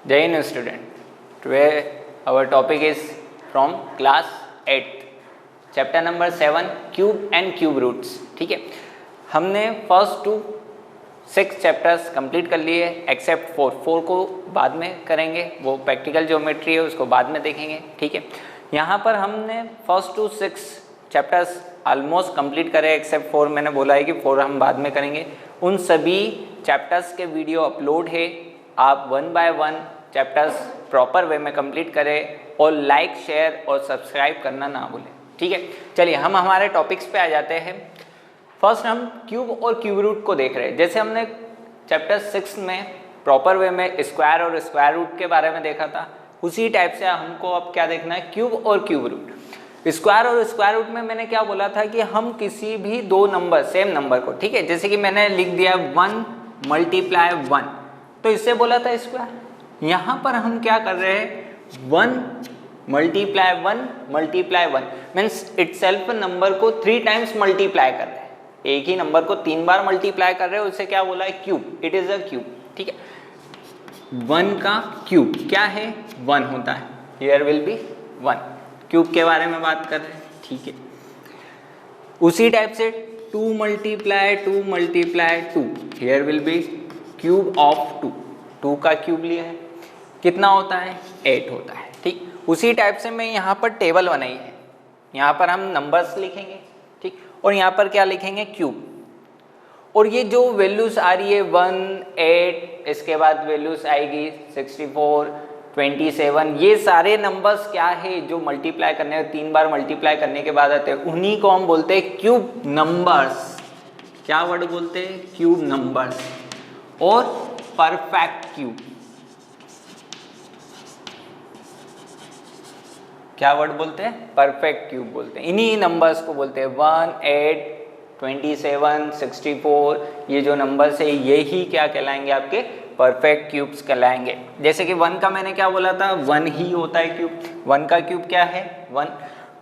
Jai Hind student. Today our topic is from class 8th, chapter number 7 cube and cube roots. ठीक है, हमने first to 6 chapters complete कर लिए accept 4 को बाद में करेंगे, वो प्रैक्टिकल ज्योमेट्री है उसको बाद में देखेंगे. ठीक है, यहाँ पर हमने first to 6 chapters almost complete करे एक्सेप्ट 4. मैंने बोला है कि 4 हम बाद में करेंगे. उन सभी चैप्टर्स के वीडियो अपलोड है, आप 1 बाय 1 चैप्टर्स प्रॉपर वे में कंप्लीट करें और लाइक शेयर और सब्सक्राइब करना ना भूलें. ठीक है, चलिए हम हमारे टॉपिक्स पे आ जाते हैं. फर्स्ट हम क्यूब और क्यूब रूट को देख रहे हैं. जैसे हमने चैप्टर 6 में प्रॉपर वे में स्क्वायर और स्क्वायर रूट के बारे में देखा था, उसी टाइप से हमको अब क्या देखना है, क्यूब और क्यूब रूट. स्क्वायर और स्क्वायर रूट में मैंने क्या बोला था कि हम किसी भी दो नंबर सेम नंबर को, ठीक है, जैसे कि मैंने लिख दिया 1 मल्टीप्लाई 1, तो इससे बोला था स्क्वायर. यहाँ पर हम क्या कर रहे हैं, 1 multiply 1 multiply 1 means itself number को 3 टाइम्स मल्टीप्लाई कर रहे हैं. एक ही नंबर को 3 बार मल्टीप्लाई कर रहे हैं, उससे क्या बोला है, cube. It is a cube. ठीक है, 1 का क्यूब क्या है, 1 होता है. Here will be 1. क्यूब के बारे में बात कर रहे हैं. ठीक है, उसी टाइप से 2 multiply 2 multiply 2, here will be cube of 2. 2 का क्यूब लिया है, कितना होता है, 8 होता है. ठीक, उसी टाइप से मैं यहाँ पर टेबल बनाई है. यहाँ पर हम नंबर्स लिखेंगे, ठीक, और यहाँ पर क्या लिखेंगे, क्यूब. और ये जो वैल्यूज आ रही है 1 8, इसके बाद वैल्यूज आएगी 64 27, ये सारे नंबर्स क्या है जो मल्टीप्लाई करने 3 बार मल्टीप्लाई करने के बाद आते हैं, उन्हीं को हम बोलते हैं क्यूब नंबर्स. क्या वर्ड बोलते हैं, क्यूब नंबर्स. और परफेक्ट क्यूब, क्या वर्ड बोलते हैं, परफेक्ट क्यूब बोलते हैं. इन्हीं नंबर्स को बोलते हैं 1 8 27 64. ये जो नंबर्स है यही क्या कहलाएंगे, आपके परफेक्ट क्यूब्स कहलाएंगे. जैसे कि 1 का मैंने क्या बोला था, 1 ही होता है क्यूब. 1 का क्यूब क्या है, 1.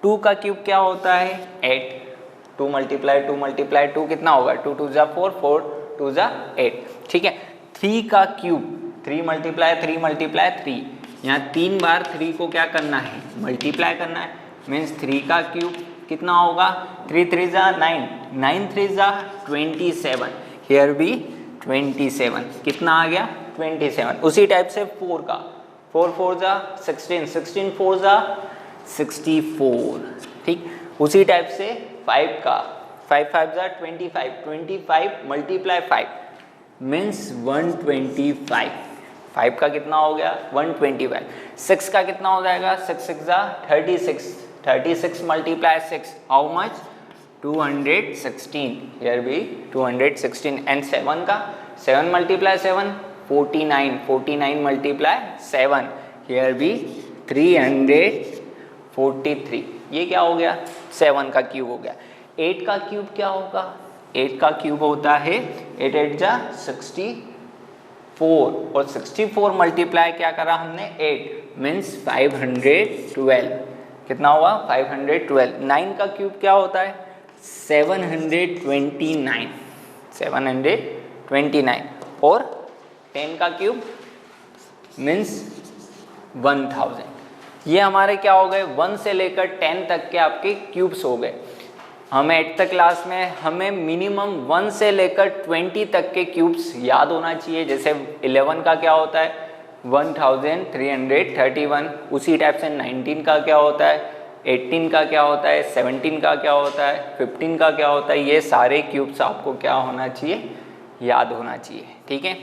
2 का क्यूब क्या होता है, 8. 2 मल्टीप्लाई 2 मल्टीप्लाई 2 कितना होगा, 2 2 जा 4 4 2 जा 8. ठीक है, 3 का क्यूब 3 मल्टीप्लाई 3 मल्टीप्लाई 3. यहाँ 3 बार 3 को क्या करना है, मल्टीप्लाई करना है. मीन्स 3 का क्यूब कितना होगा, 3 3 जा 9 9 3 जा 27. हियर भी 27 कितना आ गया, 27. उसी टाइप से 4 का 4 4 जा 16 16 4 जा 64. ठीक, उसी टाइप से 5 का 5 5 जा 25 25 मल्टीप्लाई 5 मीन्स 125. 5 का कितना हो गया, 125. 6 का कितना हो जाएगा, 6 6 जा 36 36 मल्टीप्लाई 6 हाउ मच, 216. हियर भी 216. एंड 7 का 7 मल्टीप्लाई 7 49 49 मल्टीप्लाई 7. हियर भी 343. ये क्या हो गया, 7 का क्यूब हो गया. 8 का क्यूब क्या होगा, 8 का क्यूब होता है 8 8 जा 64. और 64 मल्टीप्लाई क्या करा हमने, 8 मीन्स 512. कितना हुआ, 512. 9 का क्यूब क्या होता है, 729 729. और 10 का क्यूब मीन्स 1000. ये हमारे क्या हो गए, 1 से लेकर 10 तक के आपके क्यूब्स हो गए. हमें 8th क्लास में हमें मिनिमम 1 से लेकर 20 तक के क्यूब्स याद होना चाहिए. जैसे 11 का क्या होता है, 1331. उसी टाइप से 19 का क्या होता है, 18 का क्या होता है, 17 का क्या होता है, 15 का क्या होता है. ये सारे क्यूब्स आपको क्या होना चाहिए, याद होना चाहिए. ठीक है,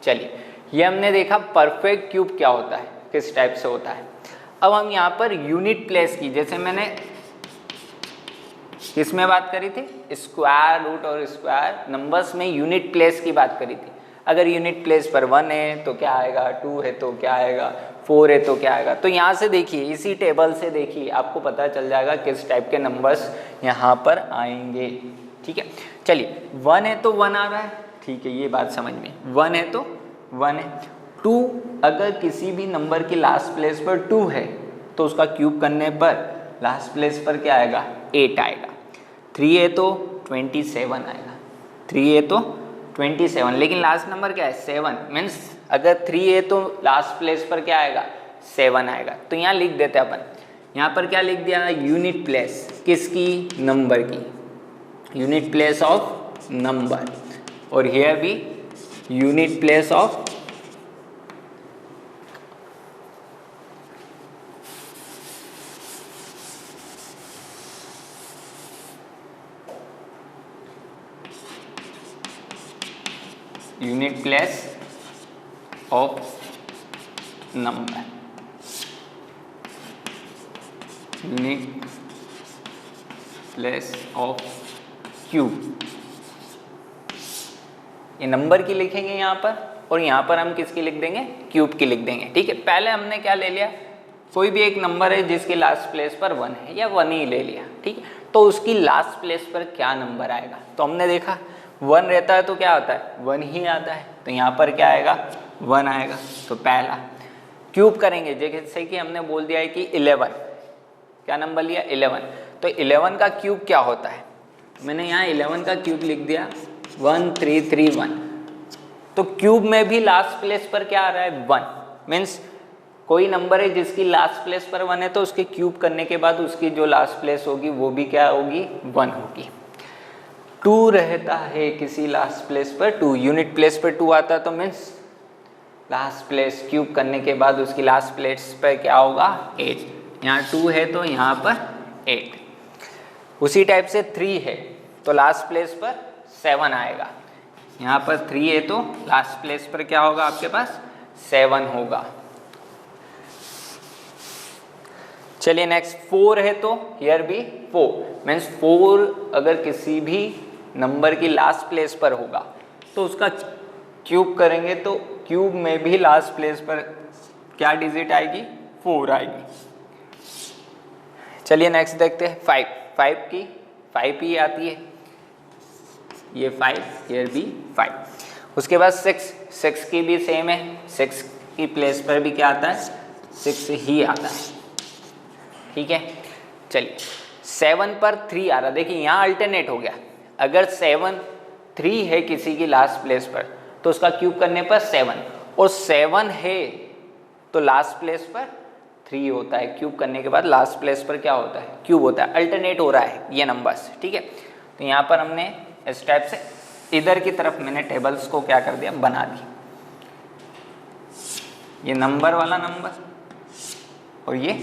चलिए ये हमने देखा परफेक्ट क्यूब क्या होता है, किस टाइप से होता है. अब हम यहाँ पर यूनिट प्लेस की, जैसे मैंने किसमें बात करी थी, स्क्वायर रूट और स्क्वायर नंबर्स में यूनिट प्लेस की बात करी थी. अगर यूनिट प्लेस पर 1 है तो क्या आएगा, 2 है तो क्या आएगा, 4 है तो क्या आएगा. तो यहाँ से देखिए, इसी टेबल से देखिए, आपको पता चल जाएगा किस टाइप के नंबर्स यहाँ पर आएंगे. ठीक है, चलिए 1 है तो 1 आ रहा है. ठीक है, ये बात समझ में, 1 है तो 1 है. 2 अगर किसी भी नंबर की लास्ट प्लेस पर 2 है तो उसका क्यूब करने पर लास्ट प्लेस पर क्या आएगा, 8 आएगा. 3 है तो 27 आएगा. 3 है तो 27, लेकिन लास्ट नंबर क्या है 7, मीन्स अगर 3 है तो लास्ट प्लेस पर क्या आएगा 7 आएगा। तो यहाँ लिख देते अपन, यहाँ पर क्या लिख दिया यूनिट प्लेस किसकी, नंबर की, यूनिट प्लेस ऑफ नंबर, और हियर भी unit place of unit place of number, unit place of cube. ये नंबर की लिखेंगे यहाँ पर, और यहाँ पर हम किसकी लिख देंगे, क्यूब की लिख देंगे। ठीक है, पहले हमने क्या ले लिया, कोई भी एक नंबर है जिसकी लास्ट प्लेस पर 1 है या 1 ही ले लिया। ठीक है, तो उसकी लास्ट प्लेस पर क्या नंबर आएगा, तो हमने देखा 1 रहता है तो क्या होता है 1 ही आता है, तो यहाँ पर क्या आएगा 1 आएगा। तो पहला क्यूब करेंगे, जैसे कि हमने बोल दिया है कि 11, क्या नंबर लिया 11, तो 11 का क्यूब क्या होता है, मैंने यहाँ 11 का क्यूब लिख दिया 1331। तो क्यूब में भी लास्ट प्लेस पर क्या आ रहा है 1, मीन्स कोई नंबर है जिसकी लास्ट प्लेस पर 1 है तो उसके क्यूब करने के बाद उसकी जो लास्ट प्लेस होगी वो भी क्या होगी 1 होगी। 2 रहता है किसी लास्ट प्लेस पर 2, यूनिट प्लेस पर 2 आता है तो मीन्स लास्ट प्लेस क्यूब करने के बाद उसकी लास्ट प्लेस पर क्या होगा 8, यहाँ 2 है तो यहाँ पर 8। उसी टाइप से 3 है तो लास्ट प्लेस पर 7 आएगा, यहाँ पर 3 है तो लास्ट प्लेस पर क्या होगा आपके पास 7 होगा। चलिए नेक्स्ट 4 है तो हियर भी 4, मीन्स 4 अगर किसी भी नंबर की लास्ट प्लेस पर होगा तो उसका क्यूब करेंगे तो क्यूब में भी लास्ट प्लेस पर क्या डिजिट आएगी 4 आएगी। चलिए नेक्स्ट देखते हैं 5 की 5 ही आती है, ये 5 हियर भी 5। उसके बाद 6 की भी सेम है, 6 की प्लेस पर भी क्या आता है 6 ही आता है। ठीक है, चलिए 7 पर 3 आ रहा, देखिए यहाँ अल्टरनेट हो गया, अगर 7 3 है किसी की लास्ट प्लेस पर तो उसका क्यूब करने पर 7, और 7 है तो लास्ट प्लेस पर 3 होता है, क्यूब करने के बाद लास्ट प्लेस पर क्या होता है क्यूब होता है, अल्टरनेट हो रहा है ये नंबर्स। ठीक है, तो यहाँ पर हमने इस टाइप से इधर की तरफ मैंने टेबल्स को क्या कर दिया बना दी, ये नंबर वाला नंबर और ये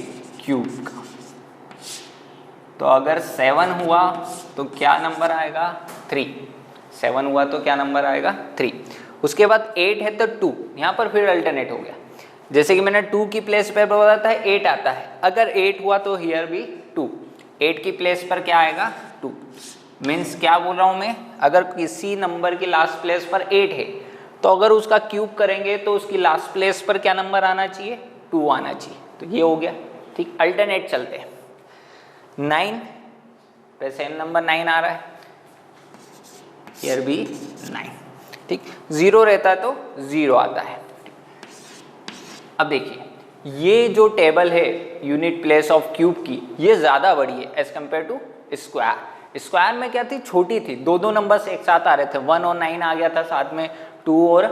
क्यूब का। तो अगर 7 हुआ तो क्या नंबर आएगा 3, 7 हुआ तो क्या नंबर आएगा 3। उसके बाद 8 है तो 2, यहाँ पर फिर अल्टरनेट हो गया, जैसे कि मैंने 2 की प्लेस पर बोला था 8 आता है, अगर 8 हुआ तो हियर भी 2, 8 की प्लेस पर क्या आएगा 2, मीन्स क्या बोल रहा हूँ मैं, अगर किसी नंबर की लास्ट प्लेस पर 8 है तो अगर उसका क्यूब करेंगे तो उसकी लास्ट प्लेस पर क्या नंबर आना चाहिए 2 आना चाहिए, तो ये हो गया। ठीक, अल्टरनेट चलते हैं। 9 पे सेम नंबर 9 आ रहा है, हियर भी 9। ठीक, 0 रहता है तो 0 आता है। अब देखिए ये जो टेबल है यूनिट प्लेस ऑफ क्यूब की, ये ज़्यादा बड़ी है as compare to square. Square में क्या थी, छोटी थी, 2 नंबर्स एक साथ आ रहे थे, 1 और 9 आ गया था साथ में, 2 और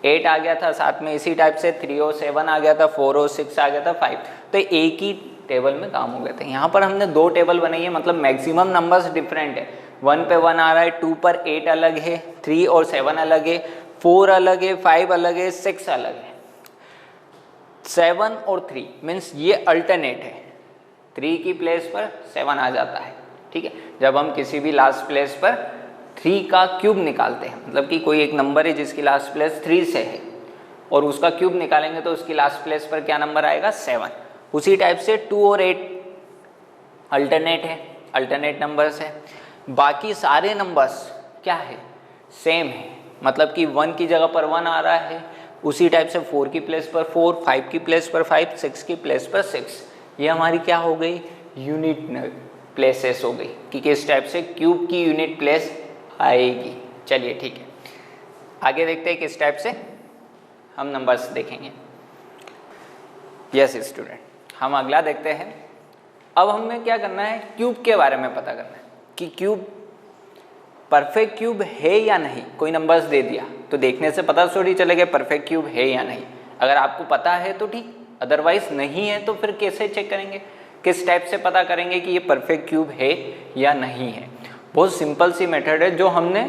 8 आ गया था साथ में, इसी टाइप से 3 और 7 आ गया था, 4 और 6 आ गया था, 5, तो एक ही टेबल में काम हो गए थे। यहाँ पर हमने 2 टेबल बनाई है, मतलब मैक्सिमम नंबर्स डिफरेंट है, 1 पे 1 आ रहा है, 2 पर 8 अलग है, 3 और 7 अलग है, 4 अलग है, 5 अलग है, 6 अलग है। 7 और 3 मीन्स ये अल्टरनेट है, 3 की प्लेस पर 7 आ जाता है। ठीक है, जब हम किसी भी लास्ट प्लेस पर 3 का क्यूब निकालते हैं, मतलब कि कोई एक नंबर है जिसकी लास्ट प्लेस 3 से है और उसका क्यूब निकालेंगे तो उसकी लास्ट प्लेस पर क्या नंबर आएगा 7। उसी टाइप से 2 और 8 अल्टरनेट है, अल्टरनेट नंबर्स है। बाकी सारे नंबर्स क्या है सेम है, मतलब कि 1 की जगह पर 1 आ रहा है, उसी टाइप से 4 की प्लेस पर 4, 5 की प्लेस पर 5, 6 की प्लेस पर 6। ये हमारी क्या हो गई यूनिट प्लेसेस हो गई कि किस टाइप से क्यूब की यूनिट प्लेस आएगी। चलिए ठीक है, आगे देखते हैं किस टाइप से हम नंबर्स देखेंगे। यस स्टूडेंट, हम अगला देखते हैं। अब हमें क्या करना है, क्यूब के बारे में पता करना है कि क्यूब परफेक्ट क्यूब है या नहीं, कोई नंबर्स दे दिया तो देखने से पता थोड़ी चलेगा परफेक्ट क्यूब है या नहीं। अगर आपको पता है तो ठीक, अदरवाइज नहीं है तो फिर कैसे चेक करेंगे, किस टाइप से पता करेंगे कि ये परफेक्ट क्यूब है या नहीं है। बहुत सिंपल सी मेथड है जो हमने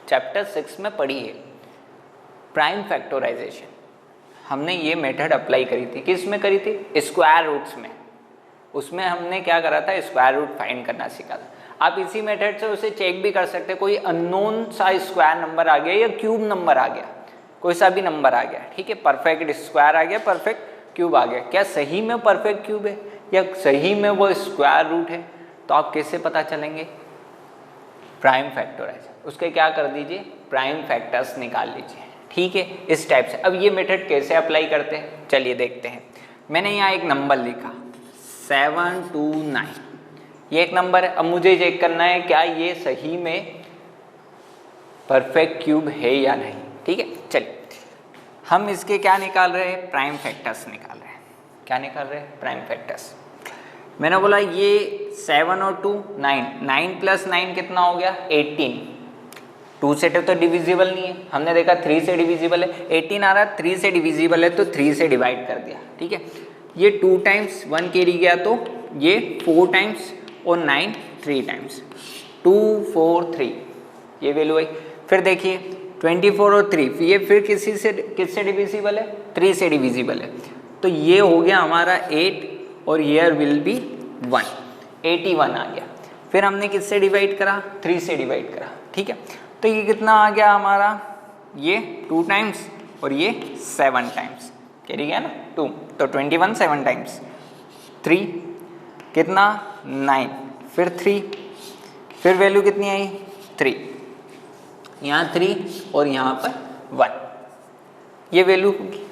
चैप्टर 6 में पढ़ी है, प्राइम फैक्टराइजेशन। हमने ये मेथड अप्लाई करी थी, किस में करी थी, स्क्वायर रूट्स में। उसमें हमने क्या करा था, स्क्वायर रूट फाइंड करना सीखा था। आप इसी मेथड से उसे चेक भी कर सकते हैं, कोई अननोन सा स्क्वायर नंबर आ गया या क्यूब नंबर आ गया, कोई सा भी नंबर आ गया, ठीक है, परफेक्ट स्क्वायर आ गया, परफेक्ट क्यूब आ गया, क्या सही में परफेक्ट क्यूब है या सही में वो स्क्वायर रूट है, तो आप कैसे पता चलेंगे, प्राइम फैक्टराइज, उसके क्या कर दीजिए, प्राइम फैक्टर्स निकाल लीजिए, ठीक है, इस टाइप से। अब ये मेथड कैसे अप्लाई करते हैं, चलिए देखते हैं। मैंने यहाँ एक नंबर लिखा 729, ये एक नंबर है। अब मुझे चेक करना है क्या ये सही में परफेक्ट क्यूब है या नहीं, ठीक है। चलिए हम इसके क्या निकाल रहे हैं, प्राइम फैक्टर्स निकाल रहे हैं। क्या निकाल रहे हैं, प्राइम फैक्टर्स। मैंने बोला ये 7 और 2 9, 9 + 9 कितना हो गया, 18। 2 से तो डिविजिबल नहीं है, हमने देखा 3 से डिविजिबल है, 18 आ रहा है, 3 से डिविजिबल है तो 3 से डिवाइड कर दिया, ठीक है। ये 2 टाइम्स 1 कैरी गया तो ये 4 टाइम्स और 9 3 टाइम्स, 2 4 3 ये वैल्यू आई। फिर देखिए 24 और 3, ये फिर किससे डिविजिबल है, 3 से डिविजिबल है, तो ये हो गया हमारा 8 और ईयर विल बी 1, 81 आ गया। फिर हमने किससे डिवाइड करा, 3 से डिवाइड करा, ठीक है। तो ये कितना आ गया हमारा, ये 2 टाइम्स और ये 7 टाइम्स, कैरी गया ना 2, तो 21 7 टाइम्स, 3 कितना 9, फिर 3, फिर वैल्यू कितनी आई 3, यहाँ 3 और यहाँ पर 1, ये वैल्यू होगी।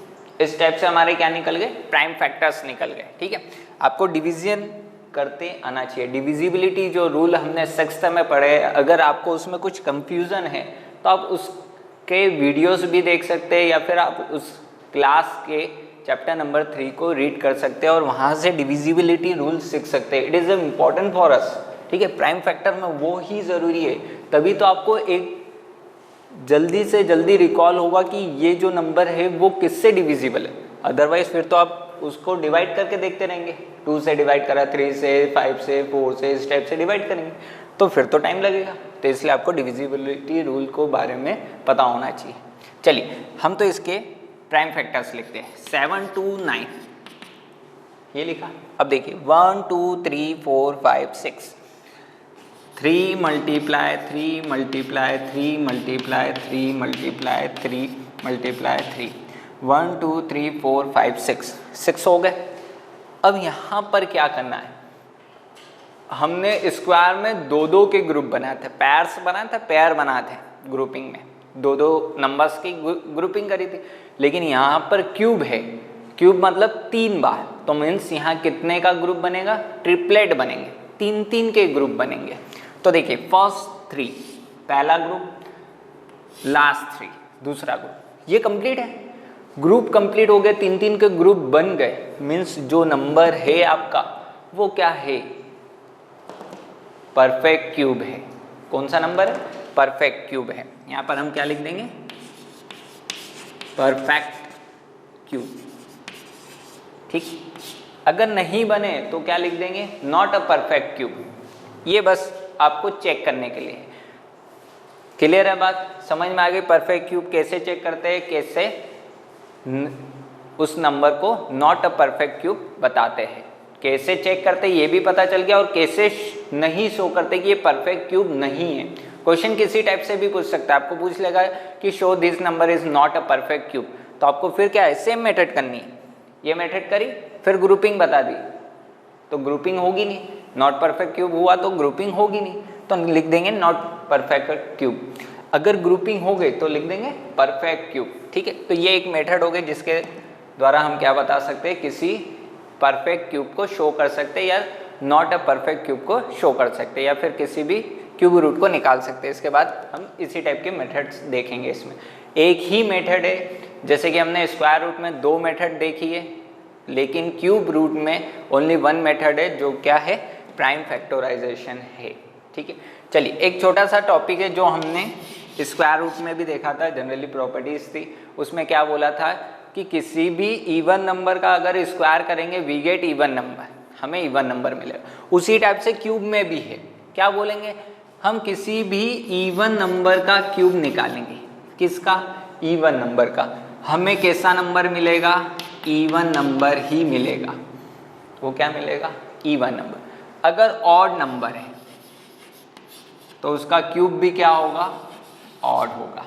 इस टाइप से हमारे क्या निकल गए, प्राइम फैक्टर्स निकल गए, ठीक है। आपको डिवीजन करते आना चाहिए, डिविजिबिलिटी जो रूल हमने 6th में पढ़े, अगर आपको उसमें कुछ कंफ्यूजन है तो आप उसके वीडियोस भी देख सकते हैं या फिर आप उस क्लास के चैप्टर नंबर 3 को रीड कर सकते हैं और वहाँ से डिविजिबिलिटी रूल सीख सकते हैं। It is important for us, ठीक है। प्राइम फैक्टर में वो ही ज़रूरी है, तभी तो आपको एक जल्दी से जल्दी रिकॉल होगा कि ये जो नंबर है वो किससे डिविजिबल है। अदरवाइज फिर तो आप उसको डिवाइड करके देखते रहेंगे, 2 से डिवाइड करा, 3 से, 5 से, 4 से, इस टाइप से डिवाइड करेंगे तो फिर तो टाइम लगेगा। तो इसलिए आपको डिविजिबिलिटी रूल को बारे में पता होना चाहिए। चलिए हम तो इसके प्राइम फैक्टर्स लिखते हैं। 7 2 9 ये लिखा। अब देखिए 1 2 3 4 5 6, 3 multiply 3 multiply 3 multiply 3 multiply 3 multiply 3, 1 2 3 4 5 6 हो गए। अब यहाँ पर क्या करना है, हमने स्क्वायर में 2-2 के ग्रुप बनाए थे, पैर्स बनाए थे, पेयर बनाए थे, ग्रुपिंग में 2-2 नंबर्स की ग्रुपिंग करी थी। लेकिन यहाँ पर क्यूब है, क्यूब मतलब 3 बार, तो मीन्स यहाँ कितने का ग्रुप बनेगा, ट्रिपलेट बनेंगे, 3-3 के ग्रुप बनेंगे। तो देखिए फर्स्ट 3 पहला ग्रुप, लास्ट 3 दूसरा ग्रुप, ये कंप्लीट है, ग्रुप कंप्लीट हो गए, 3-3 के ग्रुप बन गए। मीन्स जो नंबर है आपका वो क्या है, परफेक्ट क्यूब है। कौन सा नंबर है, परफेक्ट क्यूब है। यहाँ पर हम क्या लिख देंगे, परफेक्ट क्यूब, ठीक। अगर नहीं बने तो क्या लिख देंगे, नॉट अ परफेक्ट क्यूब। ये बस आपको चेक करने के लिए। क्लियर है बात, समझ में आ गई। परफेक्ट क्यूब कैसे चेक करते हैं, कैसे उस नंबर को नॉट अ परफेक्ट क्यूब बताते हैं, कैसे चेक करते हैं ये भी पता चल गया, और कैसे नहीं शो करते कि ये परफेक्ट क्यूब नहीं है। क्वेश्चन किसी टाइप से भी पूछ सकता है, आपको पूछ लेगा कि show this number is not a perfect cube, तो आपको फिर क्या है, सेम मेथड करनी है। ये मेथड करी, फिर ग्रुपिंग बता दी, तो ग्रुपिंग होगी नहीं, नॉट परफेक्ट क्यूब हुआ तो ग्रुपिंग होगी नहीं, तो लिख देंगे नॉट परफेक्ट क्यूब। अगर ग्रुपिंग हो गई तो लिख देंगे परफेक्ट क्यूब, ठीक है। तो ये एक मेथड हो गई जिसके द्वारा हम क्या बता सकते हैं, किसी परफेक्ट क्यूब को शो कर सकते हैं या नॉट अ परफेक्ट क्यूब को शो कर सकते हैं, या फिर किसी भी क्यूब रूट को निकाल सकते हैं। इसके बाद हम इसी टाइप के मेथड्स देखेंगे। इसमें एक ही मेथड है, जैसे कि हमने स्क्वायर रूट में 2 मेथड देखी है, लेकिन क्यूब रूट में ओनली 1 मेथड है, जो क्या है, प्राइम फैक्टराइजेशन है, ठीक है। चलिए एक छोटा सा टॉपिक है जो हमने स्क्वायर रूट में भी देखा था, जनरली प्रॉपर्टीज थी, उसमें क्या बोला था कि किसी भी इवन नंबर का अगर स्क्वायर करेंगे वी गेट इवन नंबर, हमें इवन नंबर मिलेगा। उसी टाइप से क्यूब में भी है, क्या बोलेंगे, हम किसी भी इवन नंबर का क्यूब निकालेंगे, किसका, इवन नंबर का, हमें कैसा नंबर मिलेगा, इवन नंबर ही मिलेगा। वो क्या मिलेगा, इवन नंबर। अगर ऑड नंबर है तो उसका क्यूब भी क्या होगा, ऑड होगा।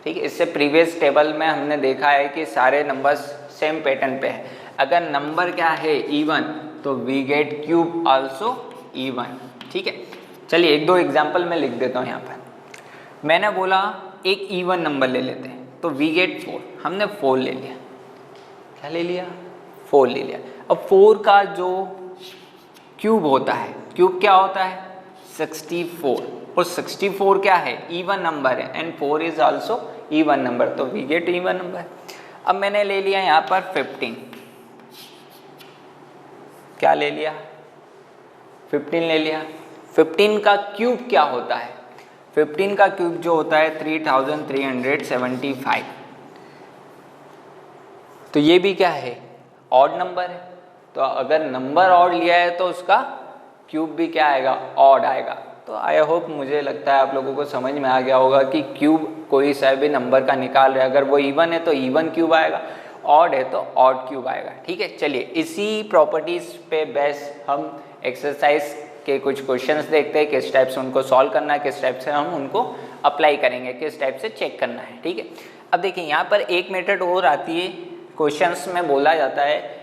ठीक है, इससे प्रीवियस टेबल में हमने देखा है कि सारे नंबर्स सेम पैटर्न पे है। अगर नंबर क्या है, इवन, तो we get cube also even. ठीक है, चलिए एक दो एग्जांपल मैं लिख देता हूँ यहाँ पर। मैंने बोला एक इवन नंबर ले लेते हैं, तो वी गेट 4, हमने 4 ले लिया। क्या ले लिया, 4 ले लिया। अब 4 का जो क्यूब होता है, क्यूब क्या होता है, 64, और 64 क्या है, इवन नंबर है, and 4 is also even number, तो वी गेट इवन नंबर। अब मैंने ले लिया यहाँ पर 15, क्या ले लिया, 15 ले लिया। 15 का क्यूब क्या होता है, 15 का क्यूब जो होता है 3375। तो ये भी क्या है, ऑड नंबर है। तो अगर नंबर ऑड लिया है तो उसका क्यूब भी क्या आएगा, ऑड आएगा। तो आई होप, मुझे लगता है आप लोगों को समझ में आ गया होगा कि क्यूब कोई सा भी नंबर का निकाल रहे हैं, अगर वो इवन है तो इवन क्यूब आएगा, ऑड है तो ऑड क्यूब आएगा। ठीक है, चलिए इसी प्रॉपर्टीज पे बेस हम एक्सरसाइज के कुछ क्वेश्चंस देखते हैं, किस टाइप से उनको सॉल्व करना है, किस टाइप से हम उनको अप्लाई करेंगे, किस टाइप से चेक करना है। ठीक है, अब देखिए यहाँ पर एक मेथड और आती है, क्वेश्चंस में बोला जाता है,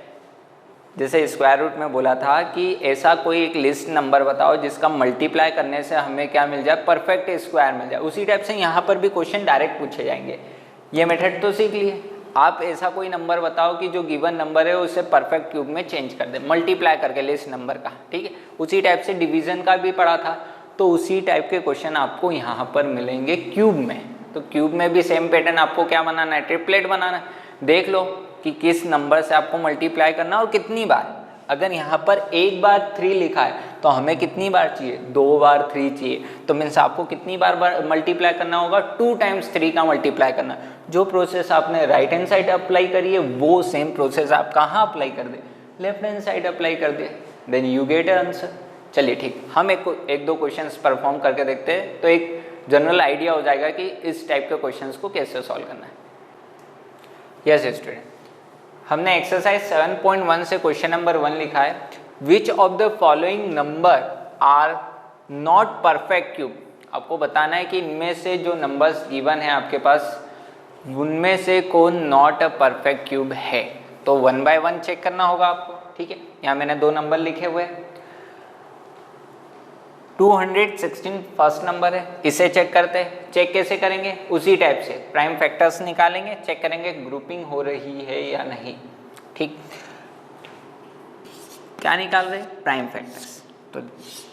जैसे स्क्वायर रूट में बोला था कि ऐसा कोई एक लिस्ट नंबर बताओ जिसका मल्टीप्लाई करने से हमें क्या मिल जाए, परफेक्ट स्क्वायर मिल जाए। उसी टाइप से यहाँ पर भी क्वेश्चन डायरेक्ट पूछे जाएंगे। ये मेथड तो सीख लिए, आप ऐसा कोई नंबर बताओ कि जो गिवन नंबर है उसे परफेक्ट क्यूब में चेंज कर दे, मल्टीप्लाई करके लिस्ट नंबर का। ठीक है, उसी टाइप से डिवीजन का भी पढ़ा था, तो उसी टाइप के क्वेश्चन आपको यहाँ पर मिलेंगे क्यूब में। तो क्यूब में भी सेम पैटर्न, आपको क्या बनाना है, ट्रिपलेट बनाना है। देख लो कि किस नंबर से आपको मल्टीप्लाई करना और कितनी बार। अगर यहाँ पर एक बार 3 लिखा है तो हमें कितनी बार चाहिए, 2 बार 3 चाहिए। तो मीन्स आपको कितनी बार मल्टीप्लाई करना होगा, 2 टाइम्स 3 का मल्टीप्लाई करना। जो प्रोसेस आपने राइट हैंड साइड अप्लाई करी है वो सेम प्रोसेस आप कहाँ अप्लाई कर दे, लेफ्ट हैंड साइड अप्लाई कर दे, देन यू गेट आंसर। चलिए ठीक, हम एक दो क्वेश्चंस परफॉर्म करके देखते हैं, तो एक जनरल आइडिया हो जाएगा कि इस टाइप के क्वेश्चंस को कैसे सॉल्व करना है। यस स्टूडेंट, हमने एक्सरसाइज 7.1 से क्वेश्चन नंबर 1 लिखा है, which of the following number are not perfect cube. आपको बताना है कि इनमें से जो नंबर्स गिवन है आपके पास, उनमें से कौन नॉट अ परफेक्ट क्यूब है। तो 1 बाय 1 चेक करना होगा आपको। ठीक है, यहाँ मैंने 2 नंबर लिखे हुए हैं। 216 फर्स्ट नंबर है, इसे चेक करते हैं। चेक कैसे करेंगे, उसी टाइप से प्राइम फैक्टर्स निकालेंगे, चेक करेंगे ग्रुपिंग हो रही है या नहीं। ठीक, क्या निकाल रहे, प्राइम फैक्टर्स। तो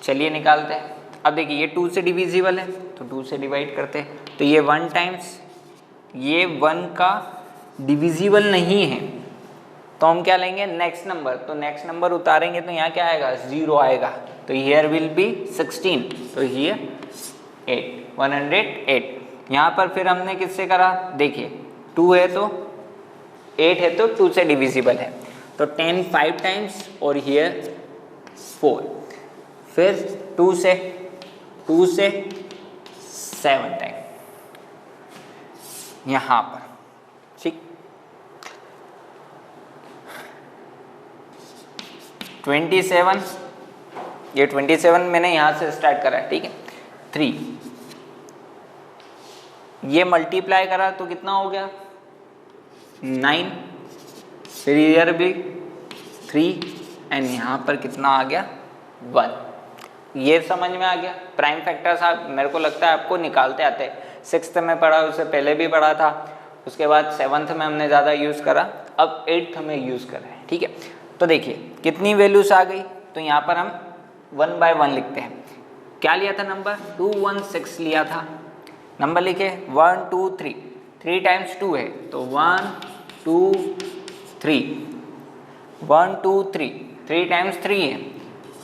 चलिए निकालते हैं। अब देखिए ये 2 से डिविजिबल है, तो 2 से डिवाइड करते हैं। तो ये 1 टाइम्स, ये 1 का डिविजिबल नहीं है, तो हम क्या लेंगे, नेक्स्ट नंबर। तो नेक्स्ट नंबर उतारेंगे तो यहाँ क्या आएगा, 0 आएगा। तो हियर विल बी 16, तो हियर 8, 108। यहाँ पर फिर हमने किससे करा, देखिए 2 है तो 8 है तो 2 से डिविजिबल है, तो 10 5 टाइम्स और हियर 4। फिर 2 से 7 टाइम यहाँ पर। ठीक, 27, ये 27 मैंने यहाँ से स्टार्ट करा है। ठीक है, 3, ये मल्टीप्लाई करा तो कितना हो गया, 9, फिर इधर भी 3, एंड यहाँ पर कितना आ गया, 1। ये समझ में आ गया। प्राइम फैक्टर्स आप, मेरे को लगता है आपको निकालते आते हैं, 6th में पढ़ा, उससे पहले भी पढ़ा था, उसके बाद 7th में हमने ज़्यादा यूज़ करा, अब 8th में यूज़ कर रहे हैं। ठीक है, तो देखिए कितनी वैल्यूज आ गई। तो यहाँ पर हम 1 बाय 1 लिखते हैं। क्या लिया था नंबर, 216 लिया था। नंबर लिखे 1 2 3, 3 टाइम्स 2 है, तो 1 2 3, 1 2 3, 3 टाइम्स 3 है,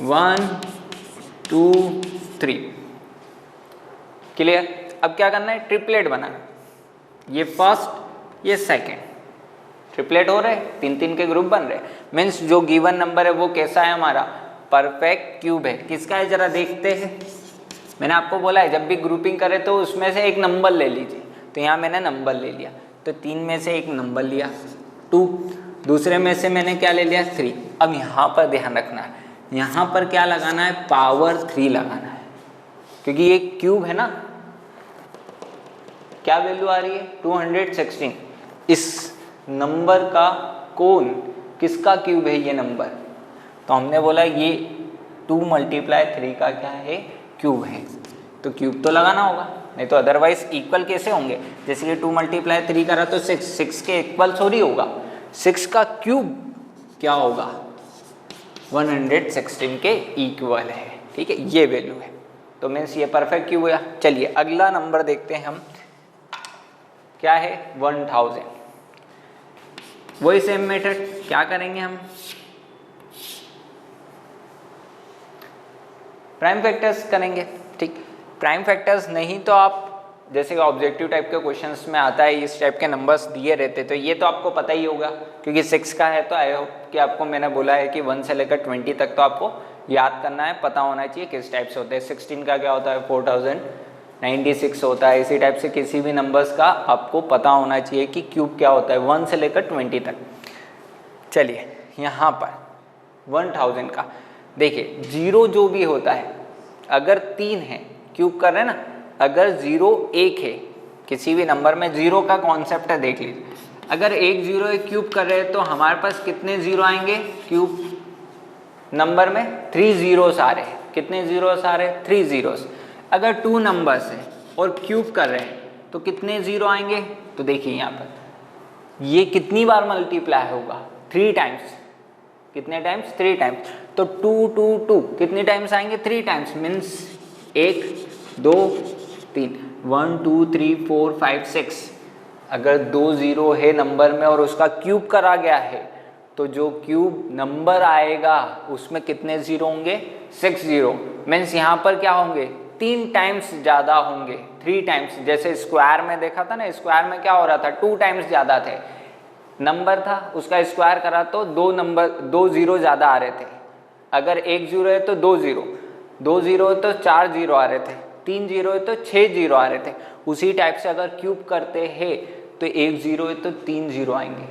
1 2 3। क्लियर? अब क्या करना है, ट्रिपलेट बनाना। ये फर्स्ट ये सेकंड ट्रिपलेट हो रहे, 3 के ग्रुप बन रहे। मीन्स जो गिवन नंबर है वो कैसा है हमारा, परफेक्ट क्यूब है। किसका है जरा देखते हैं। मैंने आपको बोला है जब भी ग्रुपिंग करे तो उसमें से एक नंबर ले लीजिए, तो यहाँ मैंने नंबर ले लिया, तो 3 में से एक नंबर लिया 2, दूसरे में से मैंने क्या ले लिया 3। अब यहाँ पर ध्यान रखना है, यहाँ पर क्या लगाना है, पावर 3 लगाना है, क्योंकि ये क्यूब है ना। क्या वैल्यू आ रही है 216। इस नंबर का कौन किसका क्यूब है ये नंबर, तो हमने बोला ये 2 × 3 का क्या है, क्यूब है। तो क्यूब तो लगाना होगा, नहीं तो अदरवाइज इक्वल कैसे होंगे। जैसे कि 2 × 3 करा तो 6 के इक्वल थोड़ी होगा, 6 का क्यूब क्या होगा 116 के इक्वल है। ठीक है, ये वैल्यू है, तो मीन्स ये परफेक्ट क्यूब हुआ। चलिए अगला नंबर देखते हैं हम, क्या है 1000। वही सेम मेथड क्या करेंगे हम, प्राइम फैक्टर्स करेंगे। ठीक, प्राइम फैक्टर्स नहीं तो आप जैसे ऑब्जेक्टिव टाइप के क्वेश्चंस में आता है इस टाइप के नंबर्स दिए रहते, तो ये तो आपको पता ही होगा क्योंकि 6 का है। तो आई होप कि आपको मैंने बोला है कि 1 से लेकर 20 तक तो आपको याद करना है, पता होना चाहिए किस टाइप से होते हैं। 16 का क्या होता है 4096 होता है। इसी टाइप से किसी भी नंबर्स का आपको पता होना चाहिए कि क्यूब क्या होता है 1 से लेकर 20 तक। चलिए यहाँ पर 1000 का देखिए, 0 जो भी होता है अगर 3 है, क्यूब कर रहे हैं ना, अगर 0 1 है किसी भी नंबर में, 0 का कॉन्सेप्ट है देख लीजिए। अगर 1 0 एक क्यूब कर रहे हैं तो हमारे पास कितने 0 आएंगे क्यूब नंबर में, 3 zeros आ रहे हैं। कितने zeros आ रहे हैं 3 zeros। अगर 2 नंबर्स है और क्यूब कर रहे हैं तो कितने 0 आएंगे, तो देखिए यहाँ पर ये कितनी बार मल्टीप्लाई होगा 3 टाइम्स। कितने टाइम्स 3 टाइम्स। तो 2 2 2 कितने टाइम्स आएंगे 3 टाइम्स। मीन्स 1 2 3 1 2 3 4 5 6। अगर 2 0 है नंबर में और उसका क्यूब करा गया है तो जो क्यूब नंबर आएगा उसमें कितने 0 होंगे 6 0। मीन्स यहाँ पर क्या होंगे 3 टाइम्स ज़्यादा होंगे, 3 टाइम्स। जैसे स्क्वायर में देखा था ना, स्क्वायर में क्या हो रहा था 2 टाइम्स ज़्यादा थे, नंबर था उसका स्क्वायर करा तो 2 0 ज़्यादा आ रहे थे। अगर 1 0 है तो 2 0, 2 0 है तो 4 0 आ रहे थे, 3 0 है तो 6 0 आ रहे थे। उसी टाइप से अगर क्यूब करते हैं तो 1 0 है तो 3 0 आएंगे,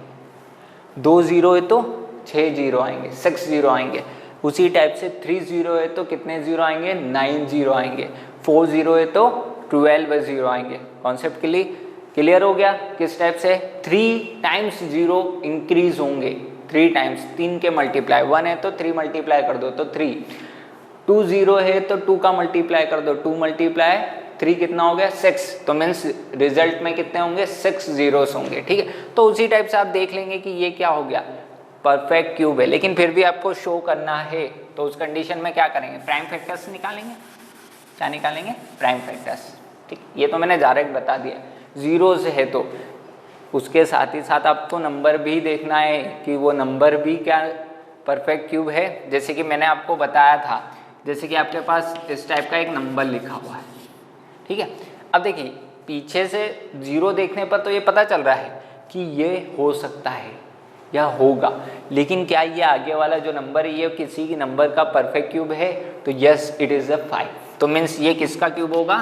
2 0 है तो 6 0 आएंगे, 6 0 आएंगे। उसी टाइप से 3 0 है तो कितने 0 आएंगे 9 0 आएंगे, 4 0 है तो 12 0 आएंगे। कॉन्सेप्ट के लिए क्लियर हो गया। किस टाइप से 3 टाइम्स 0 इंक्रीज होंगे, 3 टाइम्स, 3 के मल्टीप्लाई, 1 है तो 3 मल्टीप्लाई कर दो तो 3, 2 0 है तो 2 का मल्टीप्लाई कर दो, 2 मल्टीप्लाई 3 कितना हो गया 6। तो मीन्स रिजल्ट में कितने होंगे 6 zeros होंगे। ठीक है, तो उसी टाइप से आप देख लेंगे कि ये क्या हो गया परफेक्ट क्यूब है। लेकिन फिर भी आपको शो करना है तो उस कंडीशन में क्या करेंगे, प्राइम फैक्टर्स निकालेंगे। क्या निकालेंगे प्राइम फैक्टर्स। ठीक, ये तो मैंने डायरेक्ट बता दिया, 0 से है तो उसके साथ ही साथ आपको नंबर भी देखना है कि वो नंबर भी क्या परफेक्ट क्यूब है। जैसे कि मैंने आपको बताया था, जैसे कि आपके पास इस टाइप का एक नंबर लिखा हुआ है। ठीक है, अब देखिए पीछे से 0 देखने पर तो ये पता चल रहा है कि ये हो सकता है या होगा, लेकिन क्या ये आगे वाला जो नंबर है ये किसी की नंबर का परफेक्ट क्यूब है, तो यस इट इज़ अ 5। तो मीन्स ये किसका क्यूब होगा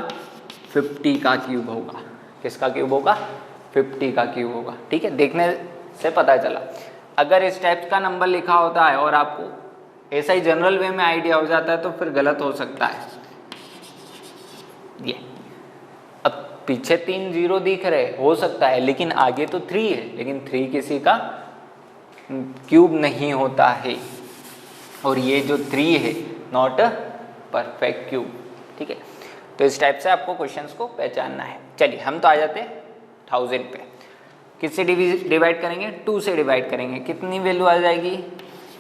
50 का क्यूब होगा। किसका क्यूब होगा 50 का क्यूब होगा। ठीक है, देखने से पता चला। अगर इस टाइप का नंबर लिखा होता है और आपको ऐसा ही जनरल वे में आइडिया हो जाता है तो फिर गलत हो सकता है। ये अब पीछे 3 0 दिख रहे हो सकता है, लेकिन आगे तो 3 है, लेकिन 3 किसी का क्यूब नहीं होता है। और ये जो 3 है नॉट अ परफेक्ट क्यूब। ठीक है, तो इस टाइप से आपको क्वेश्चंस को पहचानना है। चलिए हम तो आ जाते हैं 1000 पे। किससे डिवाइड करेंगे 2 से डिवाइड करेंगे, कितनी वैल्यू आ जाएगी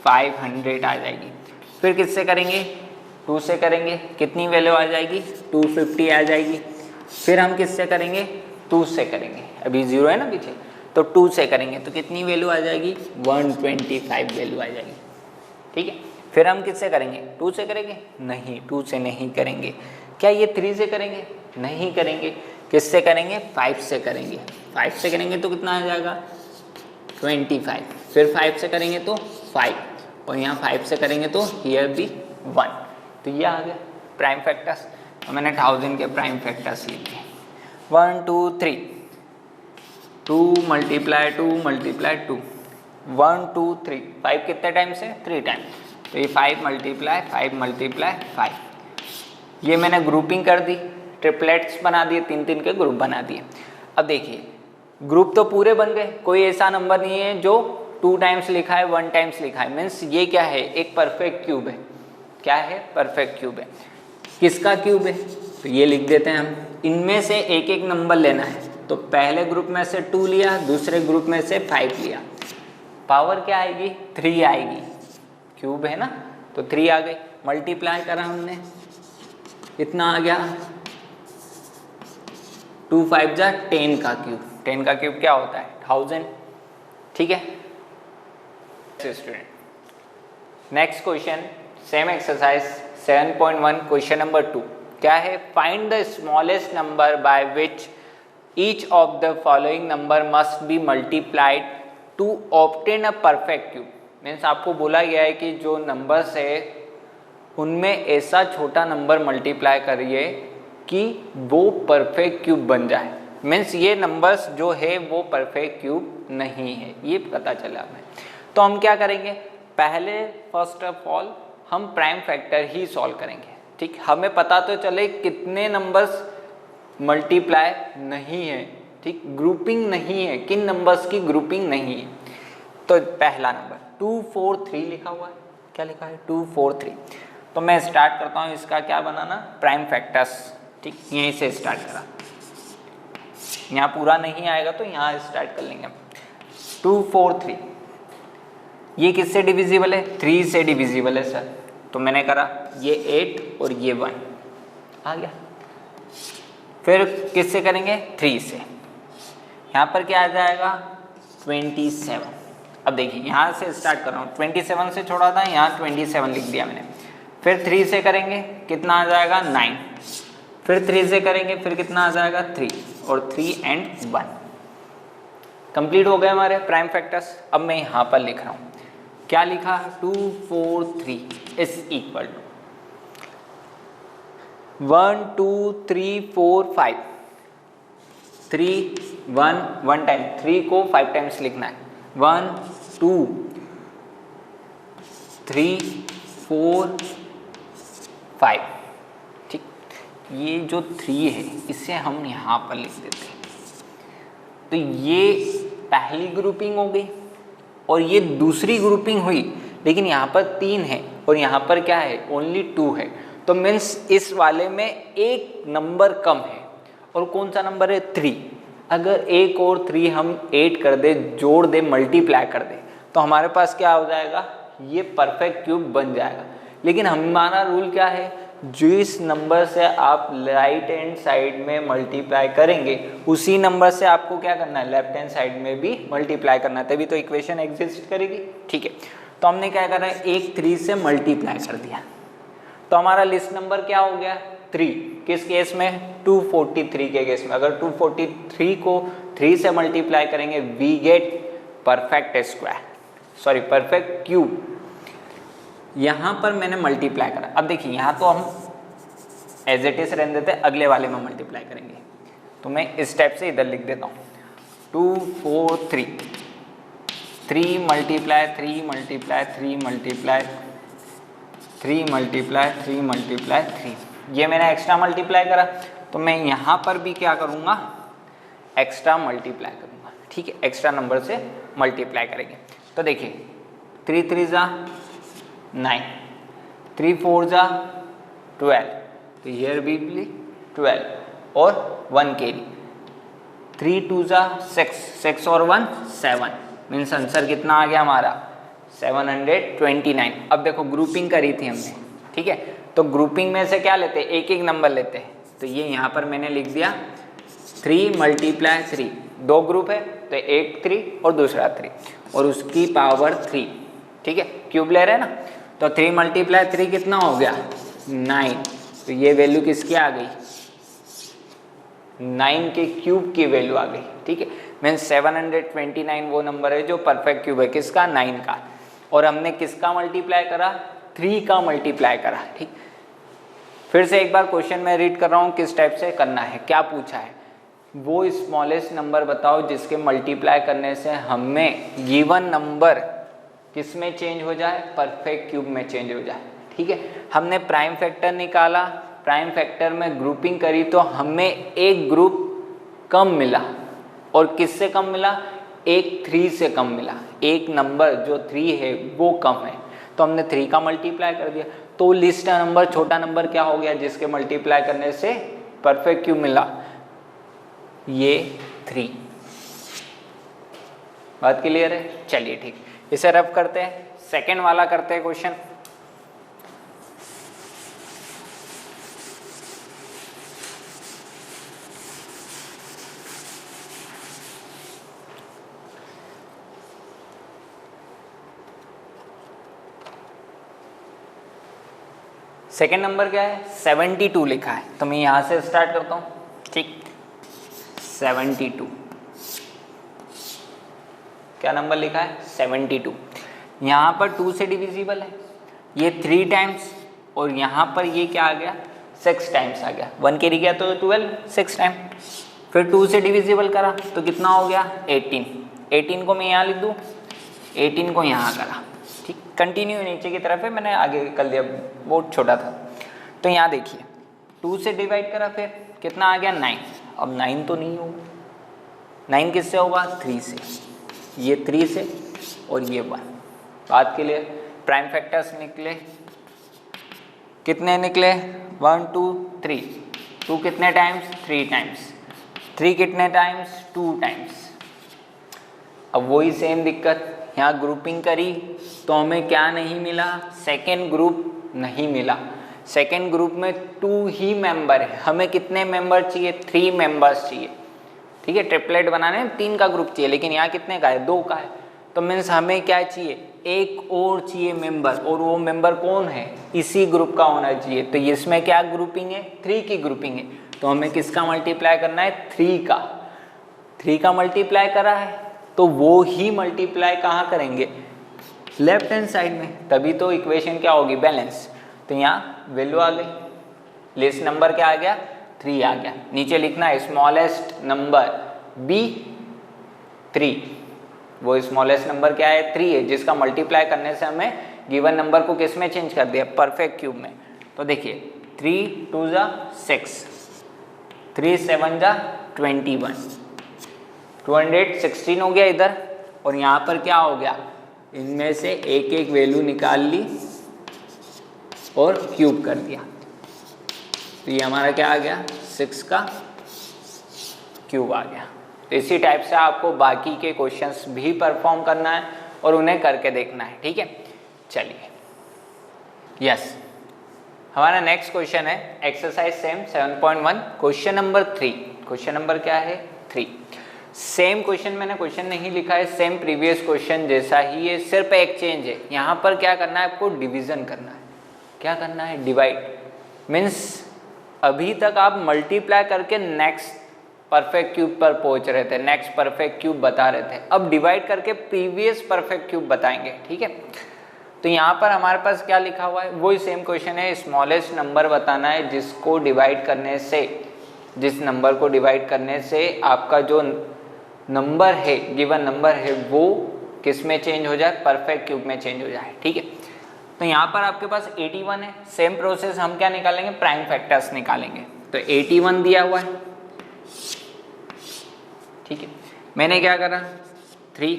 500 आ जाएगी। फिर किससे करेंगे 2 से करेंगे, कितनी वैल्यू आ जाएगी 250 आ जाएगी। फिर हम किससे करेंगे 2 से करेंगे, अभी 0 है ना पीछे, तो 2 से करेंगे तो कितनी वैल्यू आ जाएगी 125 वैल्यू आ जाएगी। ठीक है, फिर हम किससे करेंगे, 2 से करेंगे, नहीं 2 से नहीं करेंगे। क्या ये 3 से करेंगे, नहीं करेंगे। किससे करेंगे, 5 से करेंगे। 5 से करेंगे तो कितना आ जाएगा 25, फिर 5 से करेंगे तो 5, और यहाँ 5 से करेंगे तो हियर भी 1। तो ये आ गया प्राइम फैक्टर्स। तो मैंने 1000 के प्राइम फैक्टर्स लिखे 1 2 3, 2 × 2 × 2, 1 2 3, 5 कितने टाइम से, 3 टाइम। तो ये 5 × 5। ये मैंने ग्रुपिंग कर दी, ट्रिपलेट्स बना दिए, 3 के ग्रुप बना दिए। अब देखिए ग्रुप तो पूरे बन गए, कोई ऐसा नंबर नहीं है जो 2 टाइम्स लिखा है 1 टाइम्स लिखा है। मीन्स ये क्या है, एक परफेक्ट क्यूब है। क्या है, परफेक्ट क्यूब है। किसका क्यूब है, तो ये लिख देते हैं हम। इनमें से एक एक नंबर लेना है, तो पहले ग्रुप में से 2 लिया, दूसरे ग्रुप में से 5 लिया, पावर क्या आएगी, 3 आएगी। क्यूब है ना, तो 3 आ गई। मल्टीप्लाई करा हमने, इतना आ गया 2 5 जा 10 का क्यूब। 10 का क्यूब क्या होता है, 1000। ठीक है student, next question, same exercise 7.1 question number 2 क्या है, find the smallest number by which each of the following number must be multiplied to obtain a perfect cube. Means आपको बोला गया है कि जो नंबर्स है उनमें ऐसा छोटा नंबर मल्टीप्लाई करिए कि वो परफेक्ट क्यूब बन जाए। मीन्स ये नंबर्स जो है वो परफेक्ट क्यूब नहीं है, ये पता चला हमें। तो हम क्या करेंगे, पहले फर्स्ट ऑफ ऑल हम प्राइम फैक्टर ही सॉल्व करेंगे। ठीक, हमें पता तो चले कितने नंबर्स मल्टीप्लाई नहीं है। ठीक, ग्रुपिंग नहीं है, किन नंबर्स की ग्रुपिंग नहीं है। तो पहला नंबर 2 4 3 लिखा हुआ है, क्या लिखा है 2 4 3। तो मैं स्टार्ट करता हूँ इसका क्या बनाना, प्राइम फैक्टर्स। ठीक, यहीं से स्टार्ट करा, यहाँ पूरा नहीं आएगा तो यहाँ स्टार्ट कर लेंगे। 2 4 3 ये किससे डिविजिबल है, 3 से डिविजिबल है सर। तो मैंने करा ये 8 और ये 1 आ गया। फिर किससे करेंगे, 3 से। यहाँ पर क्या आ जाएगा 27। अब देखिए यहाँ से स्टार्ट कर रहा हूँ, 27 से छोड़ा था, यहाँ 27 लिख दिया मैंने। फिर 3 से करेंगे, कितना आ जाएगा 9। फिर 3 से करेंगे, फिर कितना आ जाएगा 3, और 3 एंड 1 कंप्लीट हो गए हमारे प्राइम फैक्टर्स। अब मैं यहाँ पर लिख रहा हूँ, क्या लिखा 2 4 3 इज इक्वल टू 1 2 3 4 5, 3 1 टाइम, 3 को 5 टाइम्स लिखना है, 1 2 3 4 5। ठीक, ये जो 3 है इसे हम यहाँ पर लिख देते हैं। तो ये पहली ग्रुपिंग हो गई और ये दूसरी ग्रुपिंग हुई, लेकिन यहाँ पर 3 है और यहाँ पर क्या है ओनली 2 है। तो मीन्स इस वाले में एक नंबर कम है, और कौन सा नंबर है 3। अगर 1 और 3 हम ऐड कर दे, जोड़ दे, मल्टीप्लाई कर दे, तो हमारे पास क्या हो जाएगा, ये परफेक्ट क्यूब बन जाएगा। लेकिन हमारा रूल क्या है, जिस नंबर से आप राइट हैंड साइड में मल्टीप्लाई करेंगे उसी नंबर से आपको क्या करना है, लेफ्ट हैंड साइड में भी मल्टीप्लाई करना है, तभी तो इक्वेशन एग्जिस्ट करेगी। ठीक है, तो हमने क्या करा है, एक 3 से मल्टीप्लाई कर दिया, तो हमारा लिस्ट नंबर क्या हो गया 3। किस केस में, 243 के केस में। अगर 243 को 3 से मल्टीप्लाई करेंगे we get perfect square, sorry perfect cube. यहाँ पर मैंने मल्टीप्लाई करा। अब देखिए यहाँ तो हम एज इट इज रहने देते, अगले वाले में मल्टीप्लाई करेंगे। तो मैं इस टाइप से इधर लिख देता हूँ 2 4 3, 3 multiply 3 multiply 3 multiply 3 multiply 3 multiply 3। ये मैंने एक्स्ट्रा मल्टीप्लाई करा, तो मैं यहाँ पर भी क्या करूँगा, एक्स्ट्रा मल्टीप्लाई करूँगा। ठीक है, एक्स्ट्रा नंबर से मल्टीप्लाई करेंगे। तो देखिए 3 3 जा 9, 3 4 जा 12, तो हियर भी 12 और 1 कैरी, 3 2 जा 6, 6 और 1 7। मीन्स आंसर कितना आ गया हमारा 729। अब देखो ग्रुपिंग करी थी हमने, ठीक है, तो ग्रुपिंग में से क्या लेते हैं, एक एक नंबर लेते हैं। तो ये यहाँ पर मैंने लिख दिया 3 मल्टीप्लाई 3, 2 ग्रुप है तो एक 3 और दूसरा 3 और उसकी पावर 3। ठीक है, क्यूब ले रहे हैं ना, तो 3 मल्टीप्लाई 3 कितना हो गया 9, तो ये वैल्यू किसकी आ गई 9 के क्यूब की वैल्यू आ गई। ठीक है, मीन्स 729 वो नंबर है जो परफेक्ट क्यूब है किसका 9 का, और हमने किसका मल्टीप्लाई करा 3 का मल्टीप्लाई करा। ठीक, फिर से एक बार क्वेश्चन मैं रीड कर रहा हूँ किस टाइप से करना है। क्या पूछा है, वो स्मॉलेस्ट नंबर बताओ जिसके मल्टीप्लाई करने से हमें गिवन नंबर किस में चेंज हो जाए परफेक्ट क्यूब में चेंज हो जाए। ठीक है, हमने प्राइम फैक्टर निकाला, प्राइम फैक्टर में ग्रुपिंग करी तो हमें एक ग्रुप कम मिला, और किससे कम मिला एक 3 से कम मिला, एक नंबर जो 3 है वो कम है, तो हमने 3 का मल्टीप्लाई कर दिया। तो लिस्ट नंबर छोटा नंबर क्या हो गया जिसके मल्टीप्लाई करने से परफेक्ट क्यूब मिला, ये 3। बात क्लियर है, चलिए ठीक, इसे रफ करते हैं, सेकेंड वाला करते हैं क्वेश्चन। सेकेंड नंबर क्या है 72 लिखा है, तो मैं यहां से स्टार्ट करता हूं। ठीक, 72 क्या नंबर लिखा है 72, यहाँ पर 2 से डिविजिबल है, ये 3 टाइम्स, और यहाँ पर ये क्या आ गया 6 टाइम्स आ गया, 1 कैरी गया तो 12 6 टाइम, फिर 2 से डिविजिबल करा तो कितना हो गया 18, 18 को मैं यहाँ लिख दूँ, 18 को यहाँ करा। ठीक, कंटिन्यू नीचे की तरफ है, मैंने आगे कर लिया, बहुत छोटा था। तो यहाँ देखिए 2 से डिवाइड करा, फिर कितना आ गया 9, अब 9 तो नहीं होगा, 9 किससे होगा 3 से, ये 3 से और ये 1। बात के लिए प्राइम फैक्टर्स निकले, कितने निकले 1 2 3, 2 कितने टाइम्स 3 टाइम्स, 3 कितने टाइम्स 2 टाइम्स। अब वही सेम दिक्कत, यहाँ ग्रुपिंग करी तो हमें क्या नहीं मिला सेकेंड ग्रुप नहीं मिला, सेकेंड ग्रुप में 2 ही मेंबर है, हमें कितने मेंबर चाहिए 3 मेंबर्स चाहिए। ठीक है, ट्रिपलेट बनाने में 3 का ग्रुप चाहिए, लेकिन यहाँ कितने का है 2 का है, तो मीन्स हमें क्या चाहिए एक और चाहिए मेंबर, और वो मेंबर कौन है इसी ग्रुप का होना चाहिए। तो इसमें क्या ग्रुपिंग है 3 की ग्रुपिंग है, तो हमें किसका मल्टीप्लाई करना है 3 का मल्टीप्लाई करा है, तो वो ही मल्टीप्लाई कहाँ करेंगे लेफ्ट हैंड साइड में, तभी तो इक्वेशन क्या होगी बैलेंस। तो यहाँ वैल्यू आ गई, लिस्ट नंबर क्या आ गया 3 आ गया, नीचे लिखना है स्मॉलेस्ट नंबर बी 3, वो स्मॉलेस्ट नंबर क्या है 3 है, जिसका मल्टीप्लाई करने से हमें गिवन नंबर को किस में चेंज कर दिया परफेक्ट क्यूब में। तो देखिए 3 2 जा 6, 3 7 जा 21, 216 हो गया इधर, और यहाँ पर क्या हो गया इनमें से एक एक वैल्यू निकाल ली और क्यूब कर दिया, तो ये हमारा क्या आ गया 6 का क्यूब आ गया। तो इसी टाइप से आपको बाकी के क्वेश्चंस भी परफॉर्म करना है और उन्हें करके देखना है। ठीक है, चलिए यस, हमारा नेक्स्ट क्वेश्चन है exercise same 7.1 question number 3। Question number क्या है 3, सेम क्वेश्चन, मैंने क्वेश्चन नहीं लिखा है, सेम प्रीवियस क्वेश्चन जैसा ही है, सिर्फ एक चेंज है, यहाँ पर क्या करना है आपको डिवीजन करना है। क्या करना है डिवाइड, मीन्स अभी तक आप मल्टीप्लाई करके नेक्स्ट परफेक्ट क्यूब पर पहुंच रहे थे, नेक्स्ट परफेक्ट क्यूब बता रहे थे, अब डिवाइड करके प्रीवियस परफेक्ट क्यूब बताएंगे। ठीक है, तो यहाँ पर हमारे पास क्या लिखा हुआ है वही सेम क्वेश्चन है, स्मॉलेस्ट नंबर बताना है जिसको डिवाइड करने से, जिस नंबर को डिवाइड करने से आपका जो नंबर है गिवन नंबर है वो किस में चेंज हो जाए परफेक्ट क्यूब में चेंज हो जाए। ठीक है, तो यहाँ पर आपके पास 81 है, सेम प्रोसेस हम क्या निकालेंगे प्राइम फैक्टर्स निकालेंगे। तो 81 दिया हुआ है, ठीक है, मैंने क्या करा 3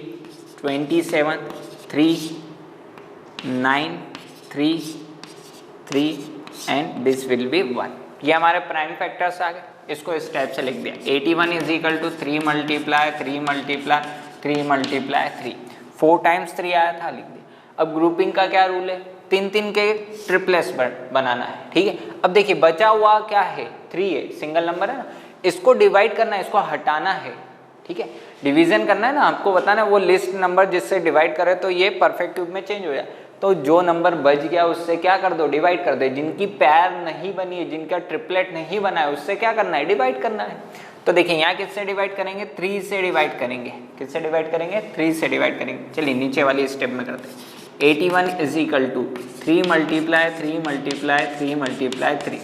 27 3 9 3 3 एंड दिस विल बी 1, ये हमारे प्राइम फैक्टर्स आ गए। इसको इस टाइप से लिख दिया 81 is equal to 3 multiply 3 multiply 3 multiply 3, 4 times 3 आया था, लिख दिया। अब ग्रुपिंग का क्या रूल है 3 के ट्रिपलेट्स बनाना है। ठीक है, अब देखिए बचा हुआ क्या है 3 है, सिंगल नंबर है ना, इसको डिवाइड करना है, इसको हटाना है। ठीक है, डिवीजन करना है ना, आपको बताना है वो लिस्ट नंबर जिससे डिवाइड करे तो ये परफेक्ट क्यूब में चेंज हो जाए। तो जो नंबर बच गया उससे क्या कर दो, डिवाइड कर दो। जिनकी पैर नहीं बनी है, जिनका ट्रिपलेट नहीं बना है, उससे क्या करना है, डिवाइड करना है। तो देखिए यहाँ किससे डिवाइड करेंगे, 3 से डिवाइड करेंगे। किससे डिवाइड करेंगे, 3 से डिवाइड करेंगे। चलिए नीचे वाली स्टेप में करते हैं। 81 is equal to 3 multiply 3 multiply 3 multiply 3।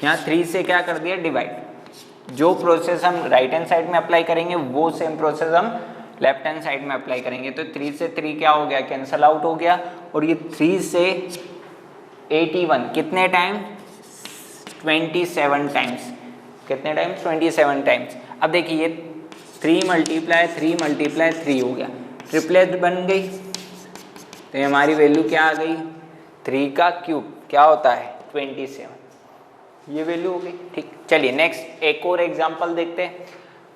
यहाँ 3 से क्या कर दिया, डिवाइड। जो प्रोसेस हम राइट हैंड साइड में अप्लाई करेंगे वो सेम प्रोसेस हम लेफ्ट हैंड साइड में अप्लाई करेंगे। तो 3 से 3 क्या हो गया, कैंसल आउट हो गया। और ये 3 से 81 कितने टाइम, 27 टाइम्स। कितने टाइम्स, 27 टाइम्स। अब देखिए ये 3 मल्टीप्लाई 3 मल्टीप्लाई 3 हो गया, ट्रिपलेट बन गई। तो हमारी वैल्यू क्या आ गई, 3 का क्यूब क्या होता है, 27। ये वैल्यू हो गई। ठीक, चलिए नेक्स्ट एक और एग्जांपल देखते हैं।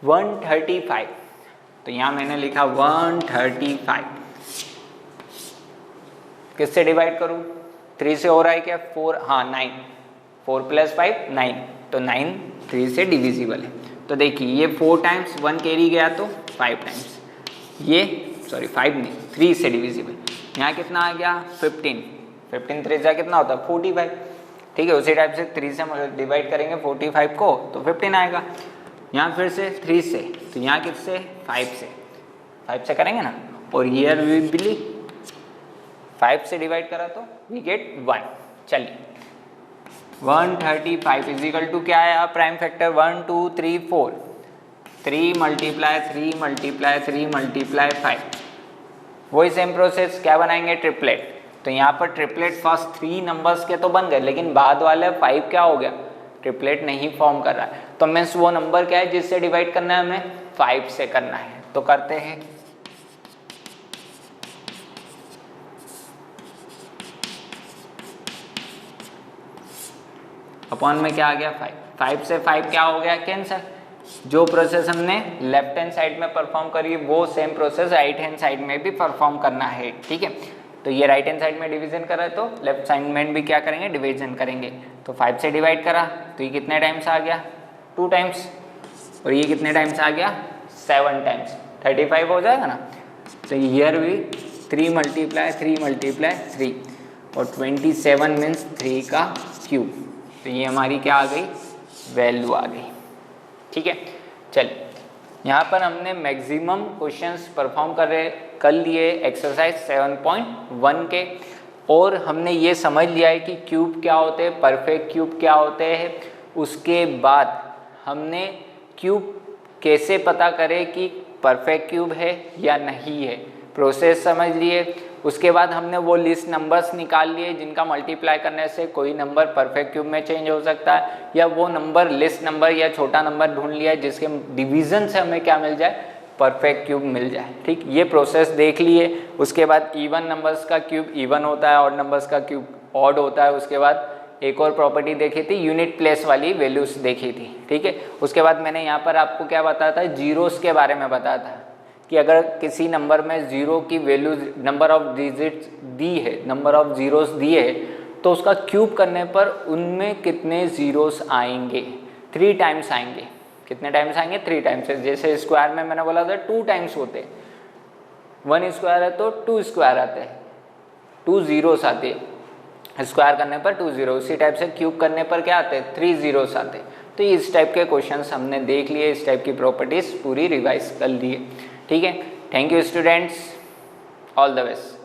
135। तो यहाँ मैंने लिखा 135 किससे डिवाइड करूँ, 3 से हो रहा है क्या, 4, हाँ 9, 4 + 5 9। तो 9 3 से डिविजिबल है। तो देखिए ये 4 टाइम्स 1 कैरी गया तो 5 टाइम्स, ये सॉरी 5 नहीं 3 से डिविजिबल। यहाँ कितना आ गया, 15। 15 3 से कितना होता है, 45। ठीक है, उसी टाइप से 3 से डिवाइड करेंगे 45 को तो 15 आएगा। यहाँ फिर से 3 से, तो यहाँ किससे, 5 से करेंगे ना। और हियर वी बिली 5 से डिवाइड करा तो वी गेट 1। चलिए 135 इज इक्वल टू क्या है, prime factor 1 2 3 4, 3 multiply 3 multiply 3 multiply 5। वही सेम प्रोसेस क्या बनाएंगे, ट्रिपलेट। तो यहाँ पर ट्रिपलेट फर्स्ट 3 नंबर्स के तो बन गए, लेकिन बाद वाले 5 क्या हो गया, ट्रिपलेट नहीं फॉर्म कर रहा है। तो मीन्स वो नंबर क्या है जिससे डिवाइड करना है, हमें 5 से करना है। तो करते हैं। अपॉन में क्या आ गया, 5। 5 से 5 क्या हो गया, कैंसर। जो प्रोसेस हमने लेफ्ट हैंड साइड में परफॉर्म करी वो same process right hand side में भी परफॉर्म करना है। ठीक है, तो ये राइट हैंड साइड में डिवीजन करा है तो लेफ्ट साइड में भी क्या करेंगे, डिवीजन करेंगे। तो 5 से डिवाइड करा तो ये कितने टाइम्स आ गया, 2 टाइम्स। और ये कितने टाइम्स आ गया, 7 टाइम्स। 35 हो जाएगा ना। तो हियर भी 3 मल्टीप्लाई 3 मल्टीप्लाई 3 और 27 मीन्स 3 का क्यूब। तो ये हमारी क्या आ गई, वैल्यू आ गई। ठीक है, चलिए यहाँ पर हमने मैक्सिमम क्वेश्चंस परफॉर्म कर लिए एक्सरसाइज 7.1 के। और हमने ये समझ लिया है कि क्यूब क्या होते हैं, परफेक्ट क्यूब क्या होते हैं। उसके बाद हमने क्यूब कैसे पता करें कि परफेक्ट क्यूब है या नहीं है, प्रोसेस समझ लिए। उसके बाद हमने वो लिस्ट नंबर्स निकाल लिए जिनका मल्टीप्लाई करने से कोई नंबर परफेक्ट क्यूब में चेंज हो सकता है, या वो नंबर लिस्ट नंबर या छोटा नंबर ढूंढ लिया जिसके डिवीजन से हमें क्या मिल जाए, परफेक्ट क्यूब मिल जाए। ठीक, ये प्रोसेस देख लिए। उसके बाद इवन नंबर्स का क्यूब इवन होता है, ऑड नंबर्स का क्यूब ऑड होता है। उसके बाद एक और प्रॉपर्टी देखी थी, यूनिट प्लेस वाली वैल्यूज देखी थी। ठीक है, उसके बाद मैंने यहाँ पर आपको क्या बताया था, जीरोस के बारे में बताया था कि अगर किसी नंबर में 0 की वैल्यू, नंबर ऑफ डिजिट्स दी है, नंबर ऑफ जीरोस दिए है, तो उसका क्यूब करने पर उनमें कितने जीरोस आएंगे, 3 टाइम्स आएंगे। कितने टाइम्स आएंगे, 3 टाइम्स। जैसे स्क्वायर में मैंने बोला था 2 टाइम्स होते, 1 स्क्वायर है तो 2 स्क्वायर आते हैं, 2 जीरोस आते हैं स्क्वायर करने पर 2 जीरो। उसी टाइप से क्यूब करने पर क्या आते हैं, 3 जीरोस आते हैं। तो इस टाइप के क्वेश्चंस हमने देख लिए, इस टाइप की प्रॉपर्टीज पूरी रिवाइज कर लिए। ठीक है, thank you students, all the best.